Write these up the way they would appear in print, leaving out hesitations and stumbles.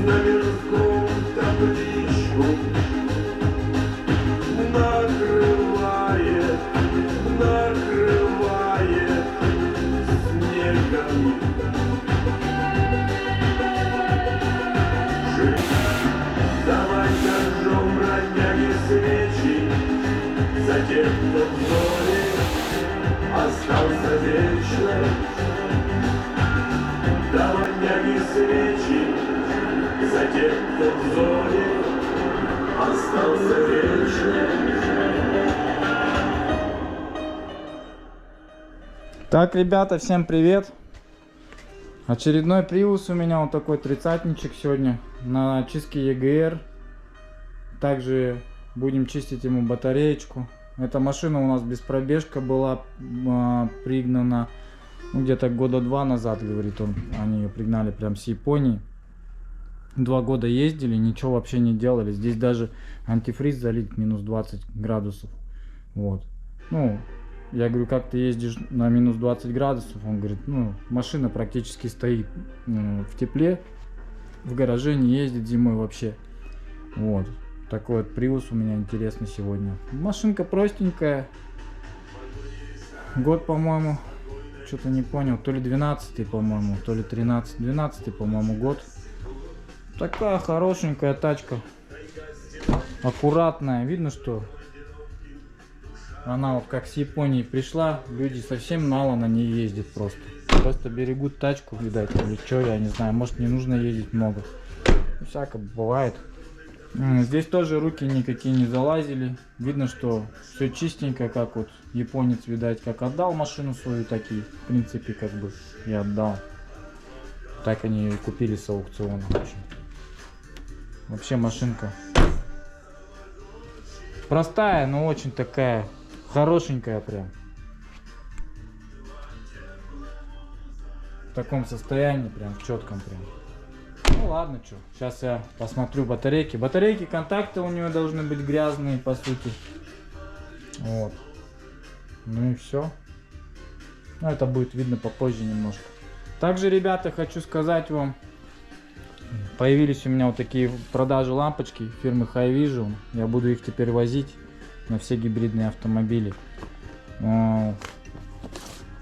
наверху табличку накрывает, накрывает снегом. Давай зажжем, бродяги, свечи за тех, кто в зоне остался вечно. Давай, бродяги, свечи за тех, кто в зоне остался вечно. Так, ребята, всем привет! Очередной Prius у меня, вот такой тридцатничек сегодня на чистке EGR. Также будем чистить ему батареечку. Эта машина у нас без пробежка была пригнана, ну, где-то года 2 назад, говорит он. Они ее пригнали прям с Японии. 2 года ездили, ничего вообще не делали. Здесь даже антифриз залить минус 20 градусов. Вот. Ну, я говорю, как ты ездишь на минус 20 градусов? Он говорит, ну, машина практически стоит в тепле, в гараже не ездит зимой вообще. Вот. Такой вот Prius у меня интересный сегодня. Машинка простенькая. Год, по-моему, что-то не понял, то ли 12-й, по-моему, то ли 13-й, 12-й, по-моему, год. Такая хорошенькая тачка. Аккуратная. Видно, что она вот как с Японии пришла, люди совсем мало на ней ездят просто. Просто берегут тачку, видать, или что, я не знаю, может не нужно ездить много. Всяко бывает. Здесь тоже руки никакие не залазили. Видно, что все чистенько, как вот японец, видать, как отдал машину свою, такие, в принципе, как бы я отдал. Так они ее и купили с аукциона. Вообще машинка простая, но очень такая хорошенькая прям. В таком состоянии, прям в четком прям. Ну ладно, что, сейчас я посмотрю батарейки. Батарейки, контакты у нее должны быть грязные, по сути. Вот. Ну и все. Ну, это будет видно попозже немножко. Также, ребята, хочу сказать вам, появились у меня вот такие в продаже лампочки фирмы High Vision. Я буду их теперь возить на все гибридные автомобили.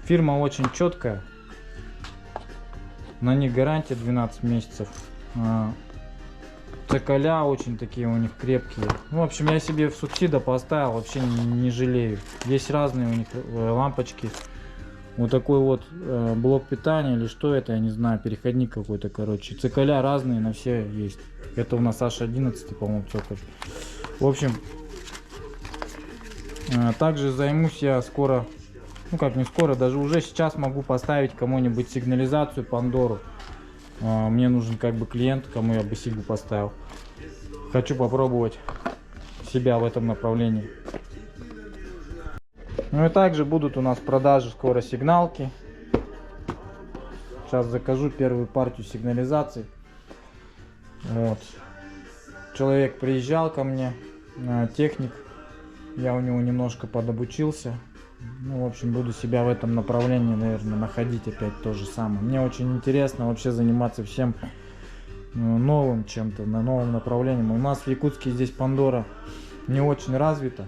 Фирма очень четкая. На них гарантия 12 месяцев. Цоколя очень такие у них крепкие. Ну, в общем, я себе в субсидо поставил, вообще не жалею. Есть разные у них лампочки. Вот такой вот блок питания или что это, я не знаю, переходник какой-то, короче. Цоколя разные, на все есть. Это у нас H11, по-моему, цоколь. В общем, также займусь я скоро, ну как не скоро, даже уже сейчас могу поставить кому-нибудь сигнализацию Пандору. Мне нужен как бы клиент, кому я бы сигу поставил. Хочу попробовать себя в этом направлении. Ну и также будут у нас в продаже скоро сигналки. Сейчас закажу первую партию сигнализаций. Вот. Человек приезжал ко мне, техник. Я у него немножко подобучился. Ну, в общем, буду себя в этом направлении, наверное, находить опять то же самое. Мне очень интересно вообще заниматься всем новым чем-то, на новом направлении. У нас в Якутске здесь Пандора не очень развита.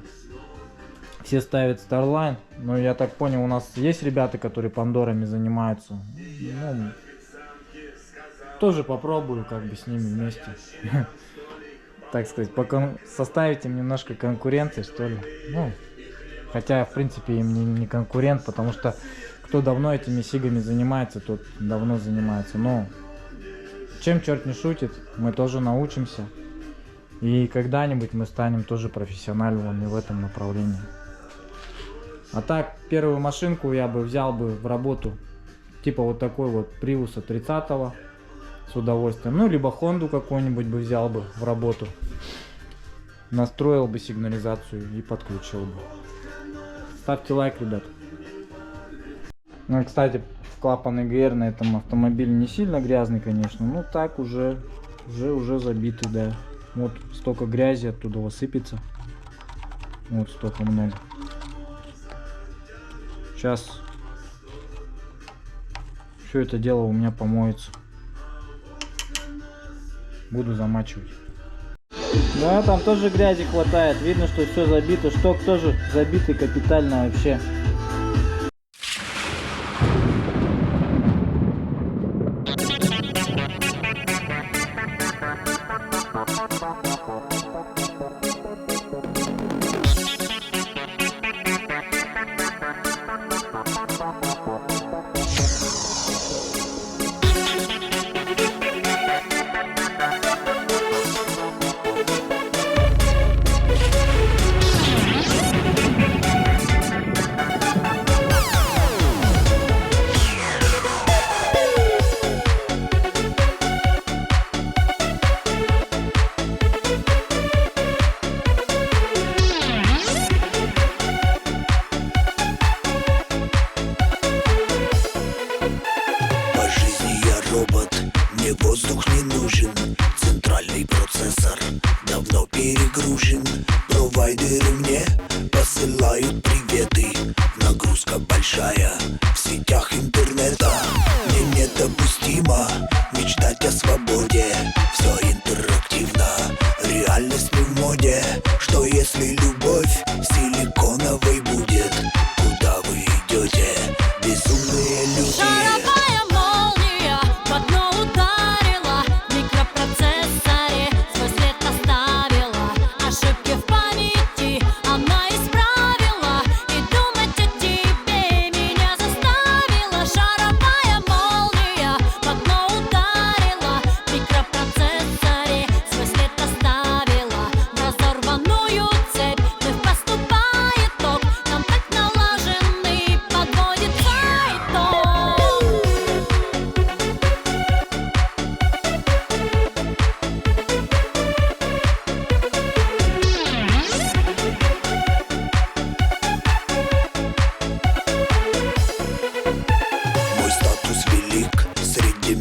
Все ставят Starline, но я так понял, у нас есть ребята, которые Пандорами занимаются. Ну, тоже попробую как бы с ними вместе. Так сказать, составить им немножко конкуренции, что ли. Ну, хотя, в принципе, им не конкурент, потому что кто давно этими сигами занимается, тот давно занимается. Но чем черт не шутит, мы тоже научимся. И когда-нибудь мы станем тоже профессионалами в этом направлении. А так, первую машинку я бы взял бы в работу, типа вот такой вот Prius 30-го с удовольствием. Ну, либо Honda какую-нибудь бы взял бы в работу. Настроил бы сигнализацию и подключил бы. Ставьте лайк, ребят. Ну, кстати, клапан EGR на этом автомобиле не сильно грязный, конечно. Но так уже забитый, да. Вот столько грязи оттуда высыпется. Вот столько много. Сейчас все это дело у меня помоется. буду замачивать. Да, там тоже грязи хватает. Видно, что все забито. Шток тоже забитый капитально вообще. Мне воздух не нужен, центральный процессор давно перегружен. Провайдеры мне посылают приветы. Нагрузка большая в сетях интернета. Мне недопустимо мечтать о свободе. Все интерактивно, реальность не в моде. Что если любовь силиконовой будет? Куда вы идете, безумные люди?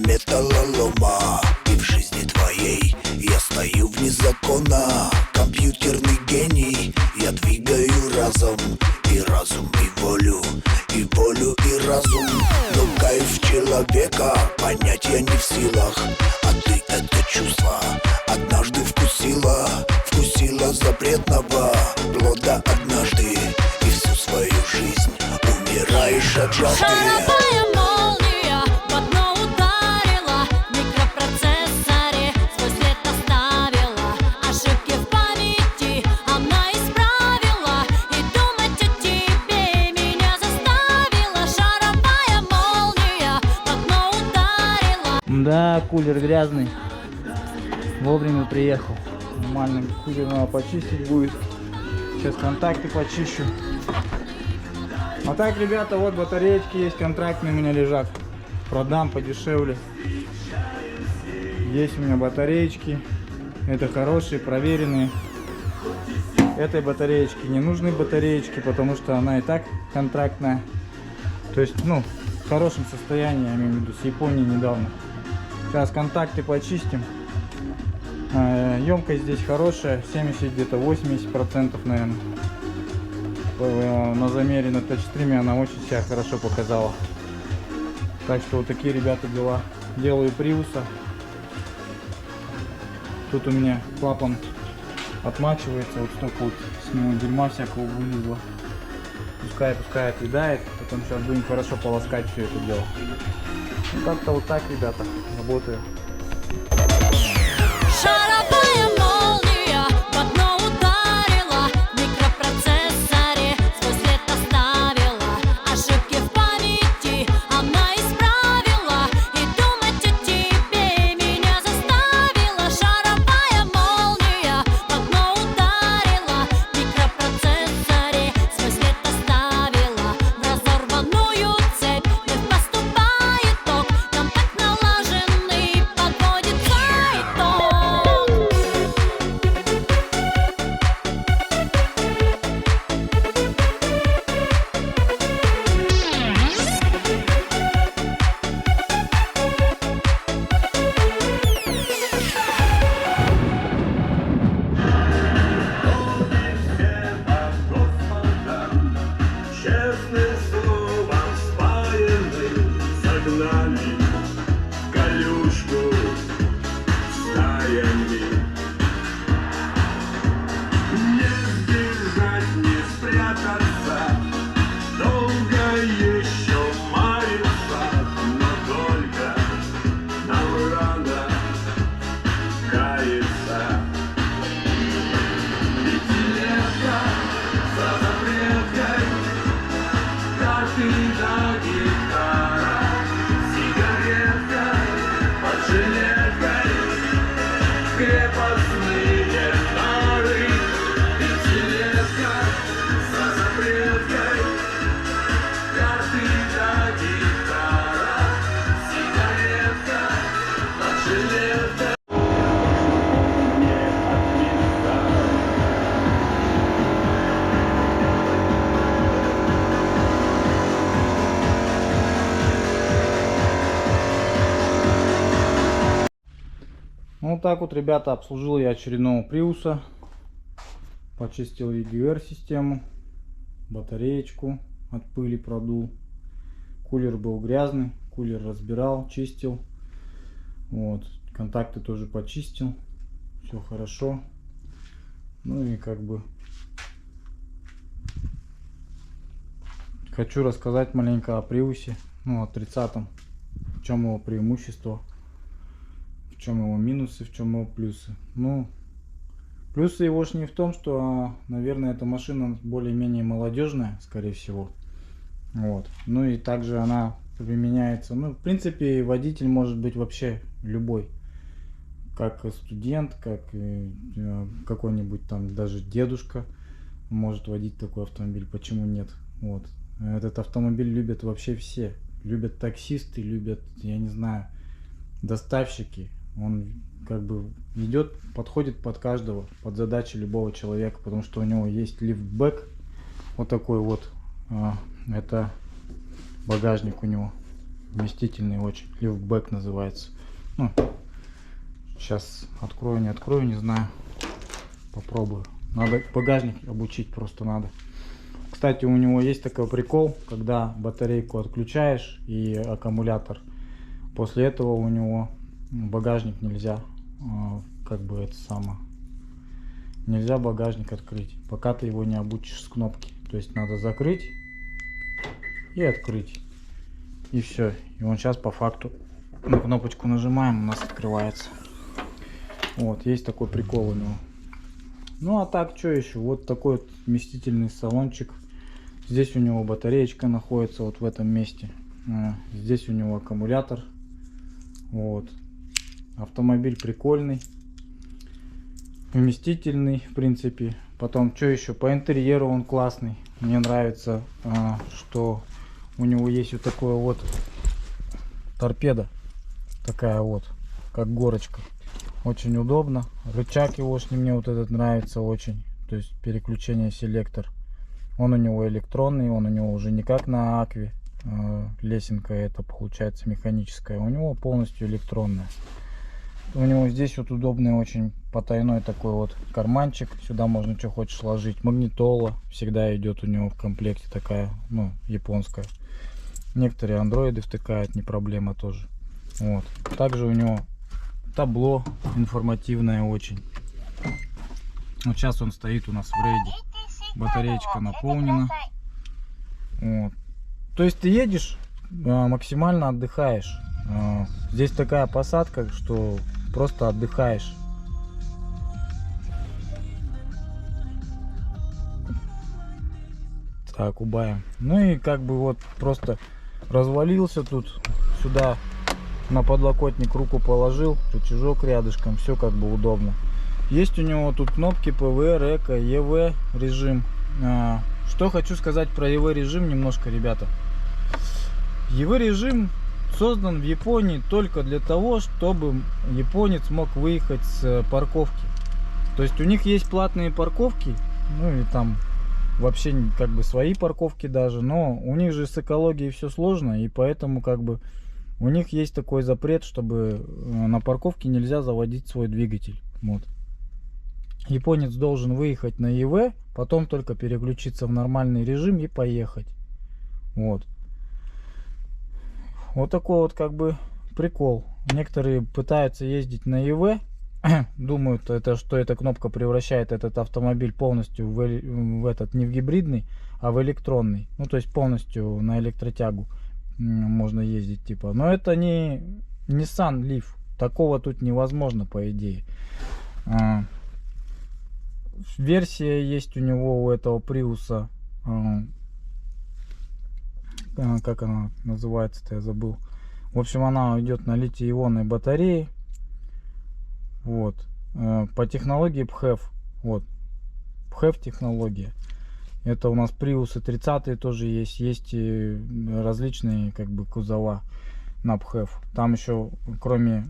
Металлолома, и в жизни твоей я стою вне закона. Компьютерный гений, я двигаю разом, и разум, и волю, и волю, и разум. Но кайф человека понять я не в силах. А ты это чувство однажды вкусила. Вкусила запретного плода однажды, и всю свою жизнь умираешь от жажды. Да, кулер грязный. Вовремя приехал. Нормально, кулер надо почистить будет. Сейчас контакты почищу. А так, ребята, вот батареечки есть, контрактные у меня лежат. Продам подешевле. Есть у меня батареечки. Это хорошие, проверенные. Этой батареечки не нужны батареечки, потому что она и так контрактная. То есть, ну, в хорошем состоянии, я имею в виду, с Японии недавно. Сейчас контакты почистим. Емкость здесь хорошая, 70, где-то 80%, наверное. На замере на тачстриме она очень себя хорошо показала. Так что вот такие, ребята, дела. Делаю приуса. Тут у меня клапан отмачивается, вот столько вот с него дерьма всякого вылезло. Пускай отъедает, потом сейчас будем хорошо полоскать все это дело. Ну, как-то вот так, ребята, работаю. Шаровая молния в окно ударила, в микропроцессоре свой след оставила. Ошибки в памяти она исправила, и думать о тебе меня заставила. Шаровая молния в окно ударила, в микропроцессоре свой след оставила. В разорванную цепь вновь поступает ток, контакт налаженный подводит итог. да гитара, сигаретка под жилеткой, крепостные нары, пятилетка за запреткой, карты да гитара, сигаретка под жилеткой. Не от винта. Ну, вот так вот, ребята, обслужил я очередного приуса. Почистил EGR систему, батареечку от пыли продул. Кулер был грязный, кулер разбирал, чистил. Вот, контакты тоже почистил. Все хорошо. Ну и как бы хочу рассказать маленько о приусе, ну, о 30-м. В чем его преимущество, в чем его минусы, в чем его плюсы. Ну, плюсы его ж не в том, что, наверное, эта машина более-менее молодежная, скорее всего. Вот. Ну и также она применяется, ну, в принципе, водитель может быть вообще любой. Как студент, как какой-нибудь там даже дедушка может водить такой автомобиль. Почему нет? Вот. Этот автомобиль любят вообще все. Любят таксисты, любят, я не знаю, доставщики. Он как бы идет, подходит под каждого, под задачи любого человека, потому что у него есть лифтбэк, вот такой вот, это багажник у него, вместительный очень, лифтбэк называется. Ну, сейчас открою, не открою, не знаю, попробую. Надо багажник обучить, просто надо. Кстати, у него есть такой прикол, когда батарейку отключаешь и аккумулятор, после этого у него багажник нельзя, как бы это самое, нельзя багажник открыть, пока ты его не обучишь с кнопки. То есть надо закрыть и открыть, и все. И он сейчас по факту на кнопочку нажимаем, у нас открывается. Вот, есть такой прикол у него. Ну а так, что еще? Вот такой вот вместительный салончик. Здесь у него батареечка находится вот в этом месте. Здесь у него аккумулятор. Вот. Автомобиль прикольный, вместительный, в принципе. Потом, что еще? По интерьеру он классный. Мне нравится, что у него есть вот такое вот торпеда. Такая вот, как горочка. Очень удобно. Рычаг его мне вот этот нравится очень. То есть переключение селектор. Он у него электронный, он у него уже не как на Акве. Лесенка это получается механическая. У него полностью электронная. У него здесь вот удобный очень потайной такой вот карманчик. Сюда можно что хочешь сложить. Магнитола всегда идет у него в комплекте такая, ну, японская. Некоторые андроиды втыкают, не проблема тоже. Вот. Также у него табло информативное очень. Вот сейчас он стоит у нас в рейде. Батареечка наполнена. Вот. То есть ты едешь, максимально отдыхаешь. Здесь такая посадка, что просто отдыхаешь. Так, убавим. Ну и как бы вот просто развалился тут. Сюда на подлокотник руку положил, рычажок рядышком, все как бы удобно. Есть у него тут кнопки ПВР, ЭКО, ЕВ режим. Что хочу сказать про ЕВ режим немножко, ребята. ЕВ режим создан в Японии только для того, чтобы японец мог выехать с парковки. То есть у них есть платные парковки, ну и там вообще как бы свои парковки даже, но у них же с экологией все сложно, и поэтому как бы у них есть такой запрет, чтобы на парковке нельзя заводить свой двигатель. Вот. Японец должен выехать на ЕВ, потом только переключиться в нормальный режим и поехать. Вот. Вот такой вот как бы прикол. Некоторые пытаются ездить на ЕВ, думают, что эта кнопка превращает этот автомобиль полностью в этот, не в гибридный, а в электронный. Ну, то есть полностью на электротягу можно ездить, типа. Но это не Nissan Leaf. Такого тут невозможно, по идее. Версия есть у него, у этого Приуса, как она называется-то, я забыл. В общем, она идет на литий-ионной батарее. Вот. По технологии PHEV. Вот. PHEV технология. Это у нас Prius 30 тоже есть. Есть и различные как бы кузова на PHEV. Там еще, кроме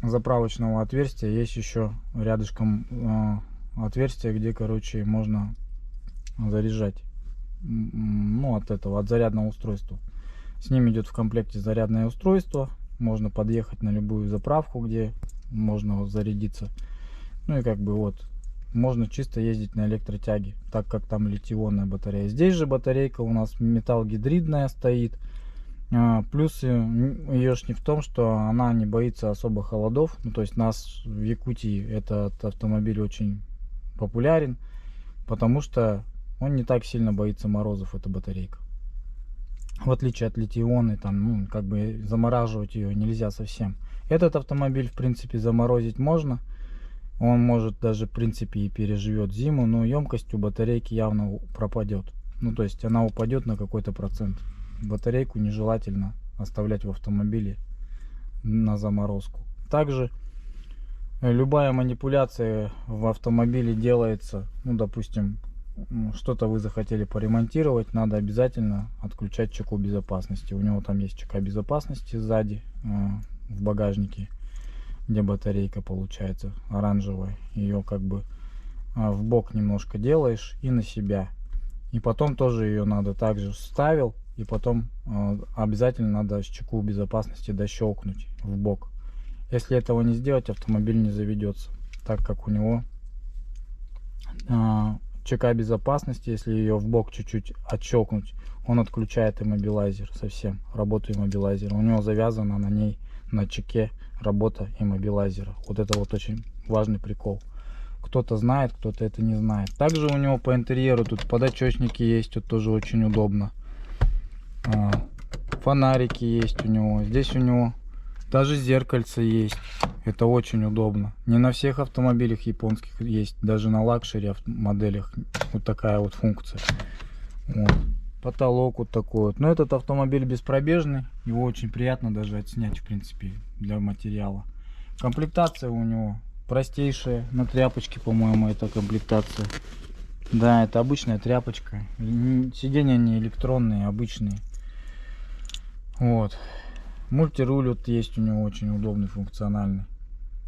заправочного отверстия, есть еще рядышком отверстие, где, короче, можно заряжать. Ну, от зарядного устройства. С ним идет в комплекте зарядное устройство. Можно подъехать на любую заправку, где можно зарядиться. Ну и как бы вот, можно чисто ездить на электротяге, так как там литий-ионная батарея. Здесь же батарейка у нас металл-гидридная стоит. Плюс ее ж не в том, что она не боится особо холодов. Ну, то есть нас в Якутии этот автомобиль очень популярен, потому что он не так сильно боится морозов, эта батарейка. В отличие от литий-ионной, там, ну, как бы замораживать ее нельзя совсем. Этот автомобиль, в принципе, заморозить можно. Он может даже, в принципе, и переживет зиму, но емкость у батарейки явно пропадет. Ну, то есть она упадет на какой-то процент. Батарейку нежелательно оставлять в автомобиле на заморозку. Также любая манипуляция в автомобиле делается, ну, допустим, что-то вы захотели поремонтировать, надо обязательно отключать чеку безопасности. У него там есть чека безопасности сзади в багажнике, где батарейка получается оранжевая. Ее как бы в бок немножко делаешь и на себя. И потом тоже ее надо также вставил, и потом обязательно надо чеку безопасности дощелкнуть в бок. Если этого не сделать, автомобиль не заведется, так как у него чека безопасности, если ее в бок чуть-чуть отщелкнуть, он отключает иммобилайзер совсем, работу иммобилайзера. У него завязана на ней, на чеке, работа иммобилайзера. Вот это вот очень важный прикол. Кто-то знает, кто-то это не знает. Также у него по интерьеру тут подочечники есть, вот тоже очень удобно. Фонарики есть у него. Здесь у него даже зеркальце есть. Это очень удобно. Не на всех автомобилях японских есть. Даже на лакшери моделях вот такая вот функция. Вот. Потолок вот такой вот. Но этот автомобиль беспробежный. Его очень приятно даже отснять, в принципе, для материала. Комплектация у него простейшая. На тряпочке, по-моему, это комплектация. Да, это обычная тряпочка. Сиденья не электронные, обычные. Вот. Мультируль вот есть у него, очень удобный, функциональный.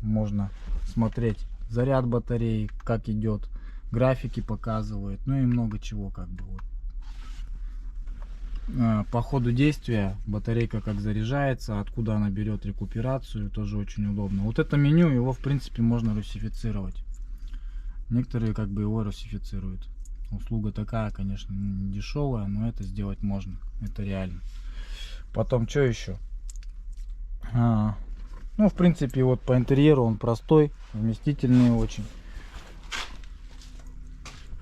Можно смотреть заряд батареи, как идет, графики показывает, ну и много чего как бы вот. По ходу действия батарейка как заряжается, откуда она берет рекуперацию, тоже очень удобно. Вот это меню, его в принципе можно русифицировать. Некоторые как бы его русифицируют. Услуга такая, конечно, не дешевая, но это сделать можно, это реально. Потом что еще? Ну, в принципе, вот по интерьеру он простой, вместительный очень.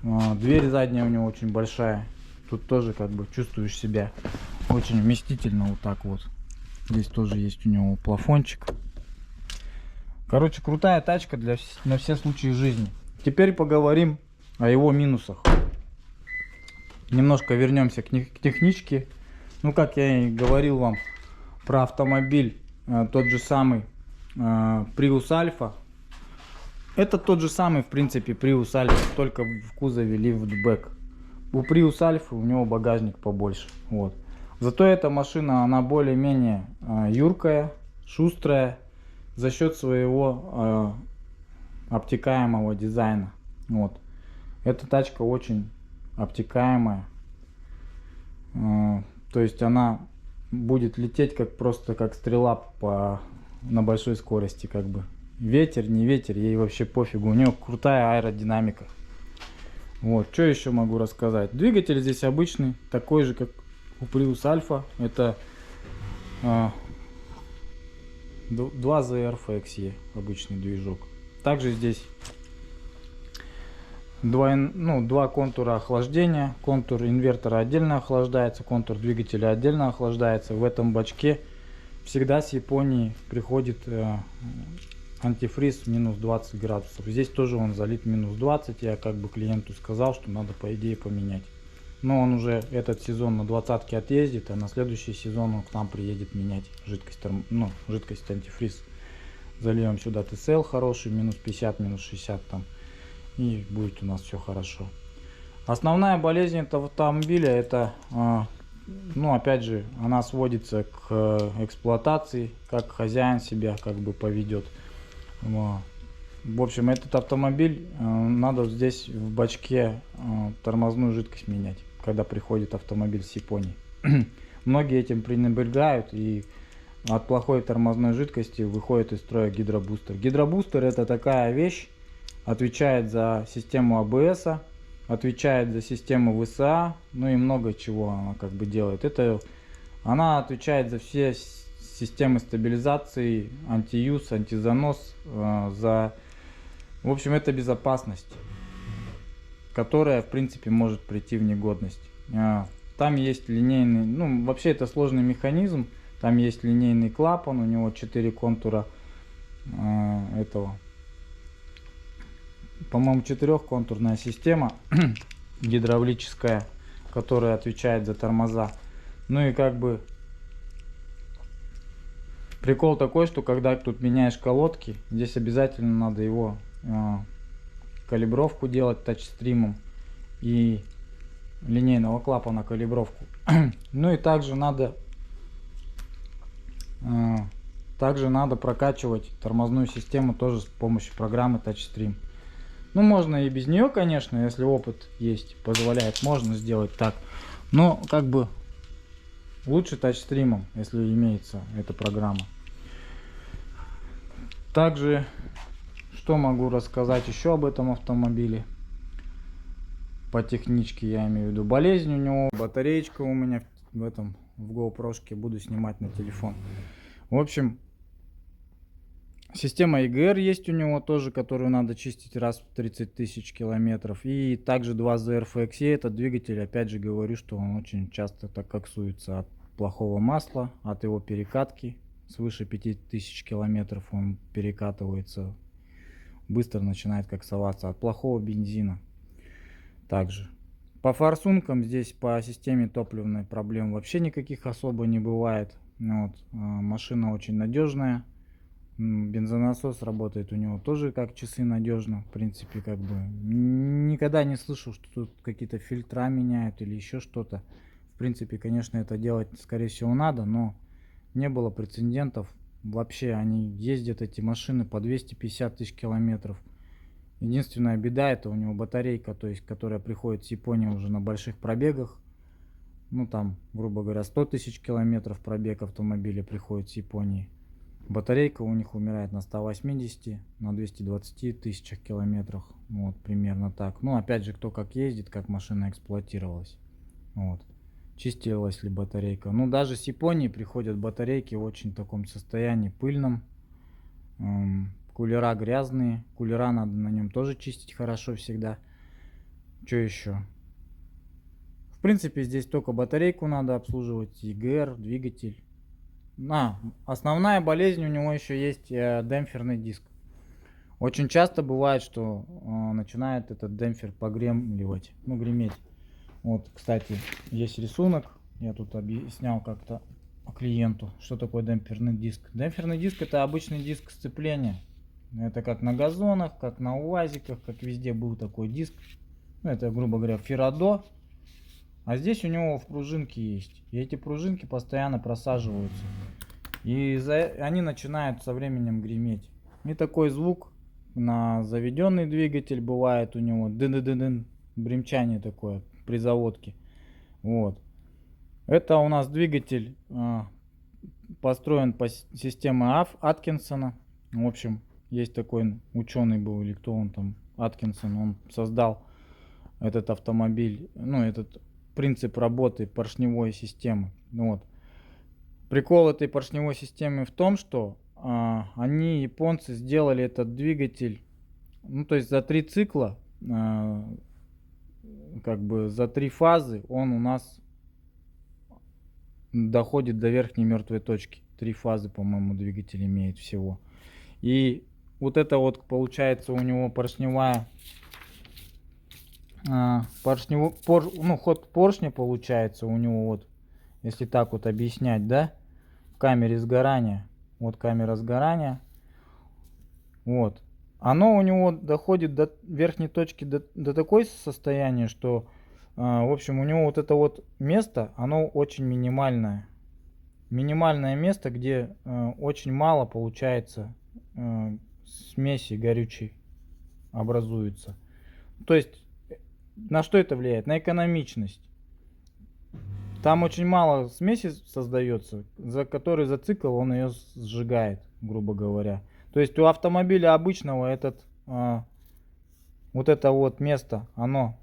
Дверь задняя у него очень большая. Тут тоже как бы чувствуешь себя очень вместительно вот так вот. Здесь тоже есть у него плафончик. Короче, крутая тачка на все случаи жизни. Теперь поговорим о его минусах. Немножко вернемся к техничке. Ну, как я и говорил вам про автомобиль, тот же самый Prius Alpha. Это тот же самый, в принципе, Prius Alpha, только в кузове лифтбэк. У Prius Alpha у него багажник побольше. Вот. Зато эта машина, она более-менее юркая, шустрая, за счет своего обтекаемого дизайна. Вот. Эта тачка очень обтекаемая. То есть она будет лететь как просто как стрела на большой скорости, как бы. Ветер, не ветер, ей вообще пофигу. У нее крутая аэродинамика. Вот, что еще могу рассказать? Двигатель здесь обычный, такой же, как у Prius Alpha. Это 2ZR FXE, обычный движок. Также здесь два контура охлаждения. Контур инвертора отдельно охлаждается, контур двигателя отдельно охлаждается. В этом бачке всегда с Японии приходит антифриз минус 20 градусов. Здесь тоже он залит минус 20. Я как бы клиенту сказал, что надо по идее поменять. Но он уже этот сезон на 20-ке отъездит, а на следующий сезон он к нам приедет менять жидкость, жидкость антифриз. Зальем сюда ТСЛ хороший, минус 50, минус 60 там. И будет у нас все хорошо. Основная болезнь этого автомобиля, это, ну опять же, она сводится к эксплуатации, как хозяин себя как бы поведет. В общем, этот автомобиль, надо вот здесь в бачке тормозную жидкость менять, когда приходит автомобиль с Японии. Многие этим пренебрегают, и от плохой тормозной жидкости выходит из строя гидробустер. Гидробустер — это такая вещь, отвечает за систему АБС, отвечает за систему ВСА, ну и много чего она как бы делает. Она отвечает за все системы стабилизации, антиюз, антизанос, в общем, это безопасность, которая в принципе может прийти в негодность. Там есть линейный, ну вообще это сложный механизм, там есть линейный клапан, у него 4 контура этого, по-моему, 4-контурная система гидравлическая, которая отвечает за тормоза. Ну и как бы прикол такой, что когда тут меняешь колодки, здесь обязательно надо его калибровку делать тачстримом и линейного клапана калибровку. Ну и также надо прокачивать тормозную систему тоже с помощью программы TouchStream. Ну можно и без нее, конечно, если опыт есть, позволяет, можно сделать так. Но как бы лучше TouchStream, если имеется эта программа. Также что могу рассказать еще об этом автомобиле? По техничке я имею в виду. Болезнь у него, батареечка у меня в GoPro-шке, буду снимать на телефон. В общем, система EGR есть у него тоже, которую надо чистить раз в 30 тысяч километров. И также 2ZRFXE, этот двигатель, опять же говорю, что он очень часто так коксуется от плохого масла, от его перекатки. Свыше 5000 километров он перекатывается, быстро начинает коксоваться, от плохого бензина. Также по форсункам здесь по системе топливной проблем вообще никаких особо не бывает. Вот. Машина очень надежная, бензонасос работает у него тоже как часы надежно. В принципе, как бы никогда не слышал, что тут какие-то фильтра меняют или еще что-то. В принципе, конечно, это делать скорее всего надо, но не было прецедентов. Вообще они ездят, эти машины, по 250 тысяч километров. Единственная беда — это у него батарейка, то есть которая приходит с Японии уже на больших пробегах. Ну там, грубо говоря, 100 тысяч километров пробег автомобиля приходит с Японии. Батарейка у них умирает на 180, на 220 тысячах километрах. Вот примерно так. Ну опять же, кто как ездит, как машина эксплуатировалась. Вот. Чистилась ли батарейка. Ну даже с Японии приходят батарейки в очень таком состоянии пыльном. Кулера грязные. Кулера надо на нем тоже чистить хорошо всегда. Что еще? В принципе, здесь только батарейку надо обслуживать, EGR, двигатель. Основная болезнь у него еще есть демпферный диск. Очень часто бывает, что начинает этот демпфер погремливать, ну греметь. Вот, кстати, есть рисунок, я тут объяснял как-то клиенту, что такое демпферный диск. Демпферный диск — это обычный диск сцепления. Это как на газонах, как на УАЗиках, как везде был такой диск. Ну, это, грубо говоря, Феррадо. А здесь у него в пружинке есть. И эти пружинки постоянно просаживаются. И они начинают со временем греметь. И такой звук на заведенный двигатель бывает у него. Дын-дын-дын, бремчание такое при заводке. Вот. Это у нас двигатель построен по системе Аткинсона. В общем, есть такой ученый был, или кто он там, Аткинсон, он создал этот автомобиль, ну, этот принцип работы поршневой системы. Вот. Прикол этой поршневой системы в том, что они, японцы, сделали этот двигатель, ну, то есть за 3 цикла, как бы за 3 фазы он у нас доходит до верхней мертвой точки. 3 фазы, по-моему, двигатель имеет всего. И вот это вот получается у него поршневая ход поршня получается у него вот, если так вот объяснять, да, в камере сгорания, вот камера сгорания, вот, оно у него доходит до верхней точки до такой состояния, что, в общем, у него вот это вот место, оно очень минимальное место, где очень мало получается смеси горючей образуется. То есть на что это влияет? На экономичность. Там очень мало смеси создается, за который за цикл он ее сжигает, грубо говоря. То есть у автомобиля обычного вот это вот место, оно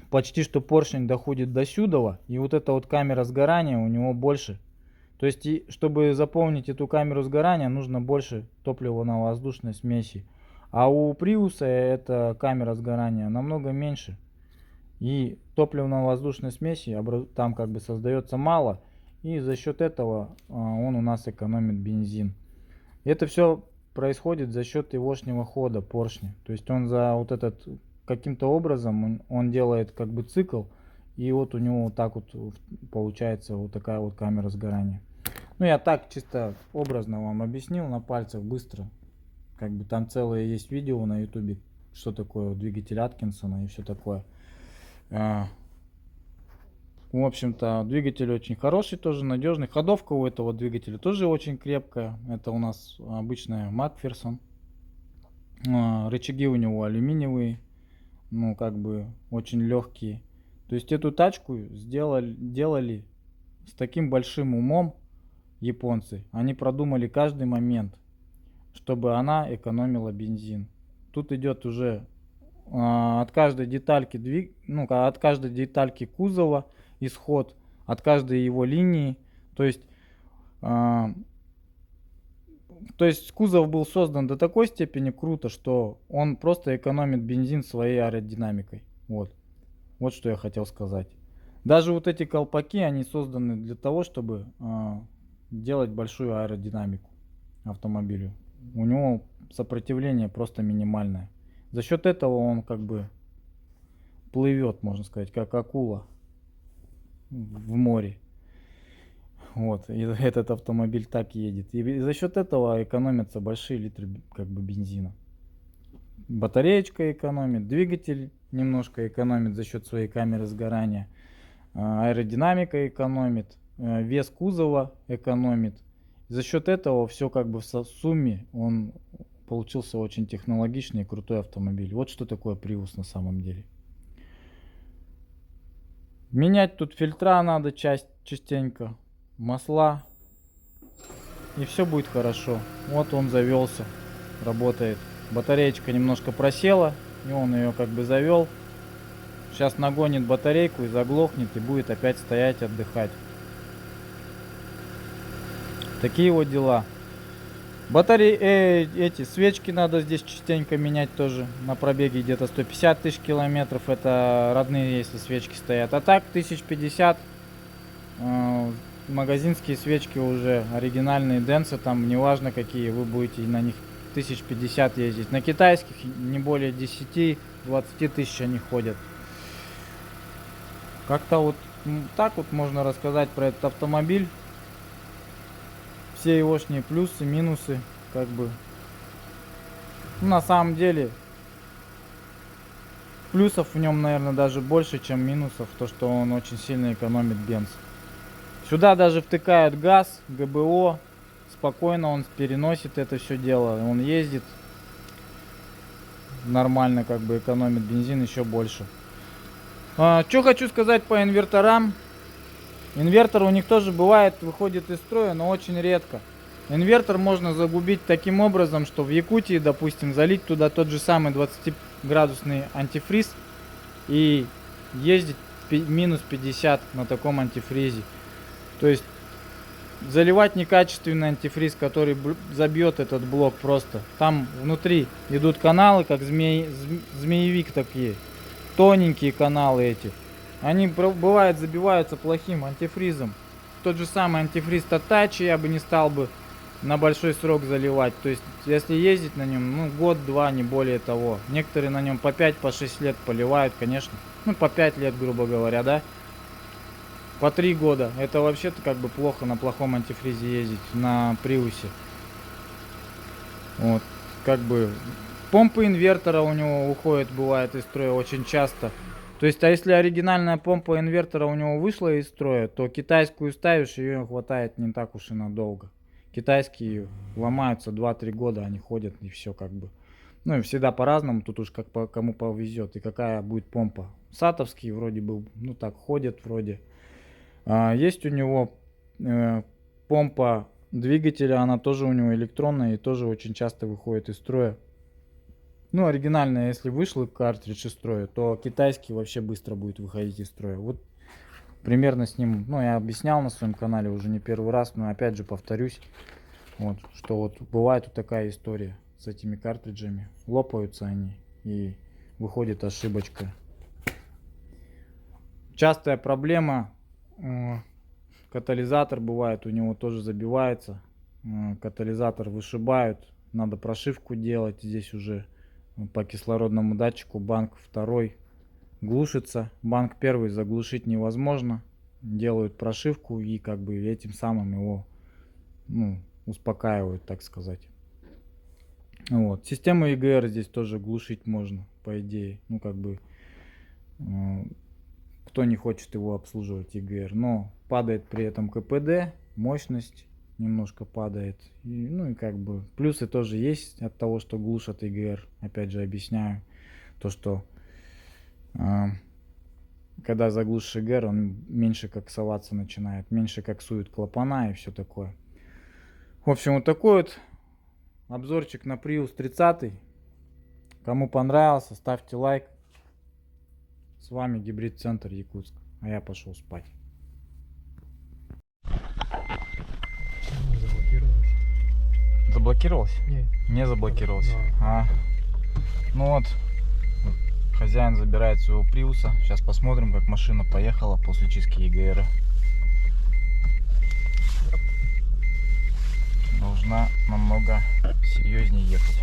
почти что поршень доходит до сюда, и вот эта вот камера сгорания у него больше. То есть, чтобы заполнить эту камеру сгорания, нужно больше топливно-воздушной смеси. А у Приуса эта камера сгорания намного меньше. И топливно-воздушной смеси там как бы создается мало. И за счет этого он у нас экономит бензин. Это все происходит за счет егошнего хода поршня. То есть он за вот этот каким-то образом он делает как бы цикл. И вот у него вот так вот получается вот такая вот камера сгорания. Ну я так чисто образно вам объяснил на пальцах быстро. Как бы там целое есть видео на ютубе, что такое двигатель Аткинсона и все такое. В общем-то, двигатель очень хороший, тоже надежный. Ходовка у этого двигателя тоже очень крепкая. Это у нас обычная Макферсон. Рычаги у него алюминиевые, ну как бы очень легкие. То есть эту тачку делали с таким большим умом японцы. Они продумали каждый момент, чтобы она экономила бензин. Тут идет уже от каждой детальки от каждой детальки кузова исход, от каждой его линии. То есть кузов был создан до такой степени круто, что он просто экономит бензин своей аэродинамикой. Вот что я хотел сказать. Даже вот эти колпаки, они созданы для того, чтобы делать большую аэродинамику автомобилю. У него сопротивление просто минимальное. За счет этого он как бы плывет, можно сказать, как акула в море. Вот, и этот автомобиль так едет. И за счет этого экономятся большие литры как бы бензина. Батареечка экономит, двигатель немножко экономит за счет своей камеры сгорания, аэродинамика экономит, вес кузова экономит. За счет этого все как бы в сумме он получился очень технологичный и крутой автомобиль. Вот что такое Prius на самом деле. Менять тут фильтра надо частенько, масла, и все будет хорошо. Вот он завелся, работает. Батареечка немножко просела, и он ее как бы завел. Сейчас нагонит батарейку и заглохнет, и будет опять стоять отдыхать. Такие вот дела. Эти свечки надо здесь частенько менять тоже. На пробеге где-то 150 тысяч километров. Это родные, если свечки стоят. А так 1050. Магазинские свечки уже оригинальные, Денсы там, неважно какие, вы будете на них 1050 ездить. На китайских не более 10-20 тысяч они ходят. Как-то вот так вот можно рассказать про этот автомобиль. Все егошние плюсы, минусы, как бы. Ну, на самом деле, плюсов в нем, наверное, даже больше, чем минусов. То, что он очень сильно экономит бенз. Сюда даже втыкают газ, ГБО. Спокойно он переносит это все дело. Он ездит нормально, как бы экономит бензин еще больше. Что хочу сказать по инверторам. Инвертор у них тоже бывает, выходит из строя, но очень редко. Инвертор можно загубить таким образом, что в Якутии, допустим, залить туда тот же самый 20-градусный антифриз и ездить минус 50 на таком антифризе. То есть заливать некачественный антифриз, который забьет этот блок просто. Там внутри идут каналы, как змеевик такие. Тоненькие каналы эти. Они, бывает, забиваются плохим антифризом. Тот же самый антифриз Татачи я бы не стал бы на большой срок заливать. То есть, если ездить на нем, ну, год-два, не более того. Некоторые на нем по 5-6 лет поливают, конечно. Ну, по 5 лет, грубо говоря, да. По 3 года. Это вообще-то как бы плохо на плохом антифризе ездить, на Приусе. Вот, как бы помпы инвертора у него уходят, бывает, из строя очень часто. То есть, а если оригинальная помпа инвертора у него вышла из строя, то китайскую ставишь, ее хватает не так уж и надолго. Китайские ломаются 2-3 года, они ходят и все как бы. Ну и всегда по-разному, тут уж как по кому повезет и какая будет помпа. Сатовские вроде бы, ну так ходят вроде. Есть у него помпа двигателя, она тоже у него электронная и тоже очень часто выходит из строя. Ну, оригинальная, если вышел картридж из строя, то китайский вообще быстро будет выходить из строя. Вот примерно с ним, ну, я объяснял на своем канале уже не первый раз, но опять же повторюсь, вот, что вот бывает вот такая история с этими картриджами. Лопаются они и выходит ошибочка. Частая проблема, катализатор бывает, у него тоже забивается, катализатор вышибают, надо прошивку делать, здесь уже по кислородному датчику банк второй глушится, банк первый заглушить невозможно, делают прошивку и как бы этим самым его, ну, успокаивают, так сказать. Вот. Систему EGR здесь тоже глушить можно, по идее, ну как бы кто не хочет его обслуживать EGR, но падает при этом КПД, мощность немножко падает, и, ну и как бы плюсы тоже есть от того, что глушат EGR. Опять же объясняю то, что когда заглушишь EGR, он меньше коксоваться начинает, меньше коксует клапана и все такое. В общем, вот такой вот обзорчик на Prius 30. Кому понравился, ставьте лайк. С вами Гибрид Центр Якутск, а я пошел спать. Заблокировалось? Нет. Не заблокировалось. Да. Ну вот, хозяин забирает своего Приуса. Сейчас посмотрим, как машина поехала после чистки EGR. Должна намного серьезнее ехать.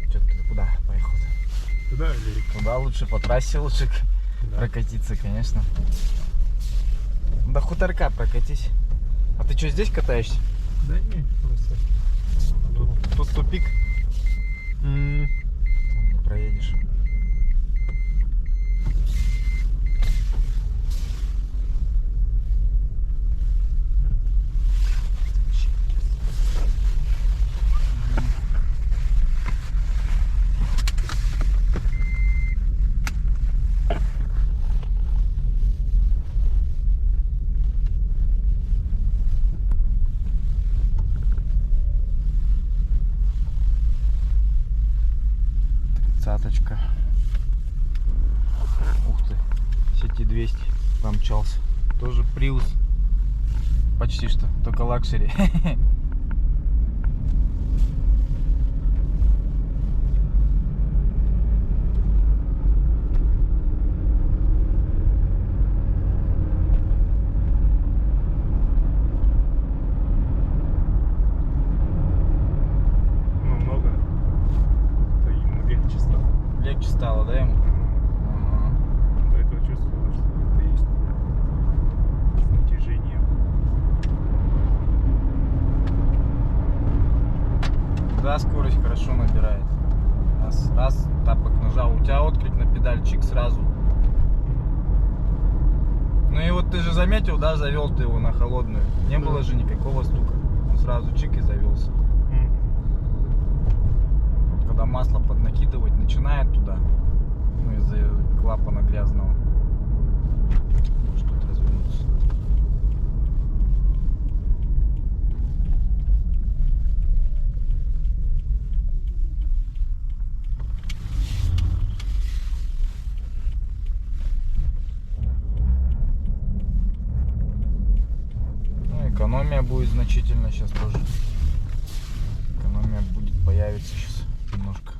Что ты куда поехал-то? Туда или? Туда лучше, по трассе лучше Да. прокатиться, конечно. До хуторка прокатись. А ты что, здесь катаешься? Да нет, просто. Тут тупик. Не проедешь. Тридцаточка. Ух ты, сети 200 промчался. Тоже Prius. Почти что, только лакшери. Ну, много. То ему легче стало. Легче стало, да, ему? Ага. До этого чувствовал, что это есть с натяжением. Да, скорость хорошо набирает. Раз, тапок нажал, у тебя отклик на педальчик сразу. Ну и вот ты же заметил, да, завел ты его на холодную. Не было же никакого стука. Он сразу чик и завелся. Вот когда масло поднакидывать начинает туда, ну из-за клапана грязного, может тут развернуться. Ну, экономия будет значительно сейчас тоже. Экономия будет появиться сейчас немножко.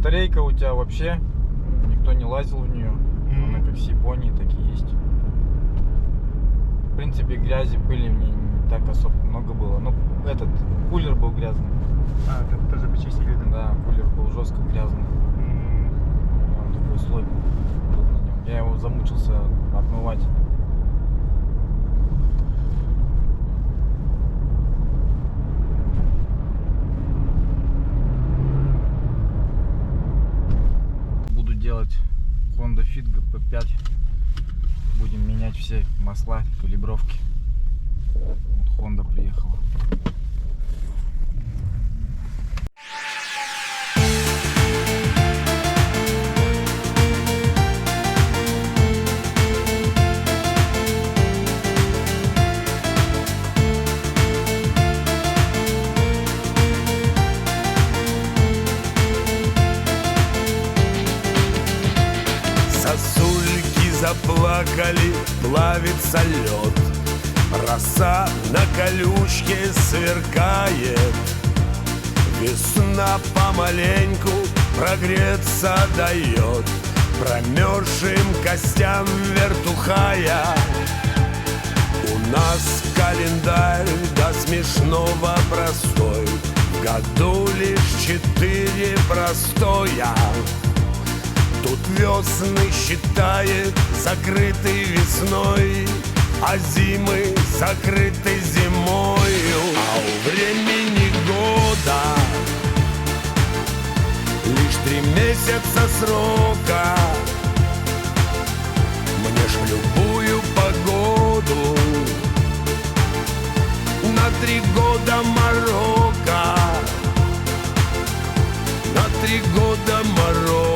Батарейка у тебя вообще, никто не лазил в нее. Она как с Японии, так и есть. В принципе, грязи, пыли в ней не так особо много было. Ну, этот кулер был грязный. А, это тоже почистили, да? Да, кулер был жестко грязный. Он такой слой был на нем. Я его замучился отмывать. Буду делать Honda Fit GP5. Будем менять все масла, калибровки. Вот Honda приехала. Сосульки заплакали, плавится лед. Роса на колючке сверкает. Весна помаленьку прогреться дает. Промерзшим костям вертухая. У нас календарь до смешного простой. В году лишь 4 простоя. Тут весны считает закрытой весной, а зимы закрыты зимою. А у времени года лишь 3 месяца срока. Мне ж в любую погоду на 3 года Марокко, на 3 года Марокко.